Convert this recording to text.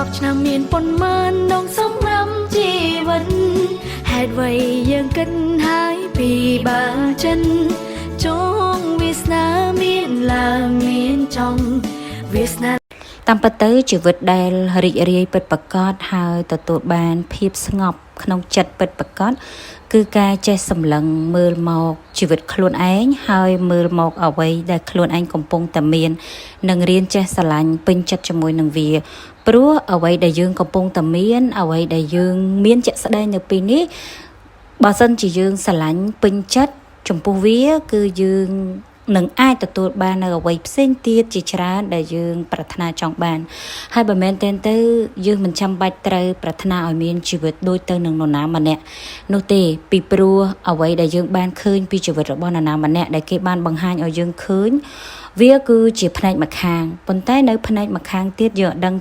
10 ឆ្នាំមានប៉ុន្មានដងសម្រាប់ជីវិតហេតុអ្វីយើងគិតហើយពីបើចិនចងវាសនាមានឡើងមានចង់វាសនាតាមពិតទៅជីវិតដែលរីករាយពិតប្រាកដហើយទទួលបានភាពស្ងប់ក្នុងចិត្តពិតប្រាកដគឺការចេះសម្លឹងមើលមកជីវិតខ្លួនឯងហើយមើលមកអ្វីដែលខ្លួនឯងកំពុងតែមាននិងរៀនចេះស្រឡាញ់ពេញចិត្តជាមួយនឹងវាព្រោះអ្វីដែលយើងកំពុងតែមានអ្វីដែលយើងមានជាក់ស្ដែងនៅពេលនេះបើសិនជាយើងស្រឡាញ់ពេញចិត្តចំពោះវាគឺយើងនឹងអាចទទួលបាននៅអ្វីផ្សេងទៀតជាច្រើនដែលយើងប្រាថ្នាចង់បានហើយបើមែនទៅយើងមិនចាំបាច់ត្រូវប្រាថ្នាឲ្យមានជីវិតដូចទៅនឹងនរណាម្នាក់នោះទេពីព្រោះអ្វីដែលយើងបានឃើញពីជីវិតរបស់នរណាម្នាក់ដែលគេបានបង្ហាញឲ្យយើងឃើញវាគឺជាផ្នែកម្ខាងប៉ុន្តែនៅផ្នែកម្ខាងទៀតយើងអត់ដឹង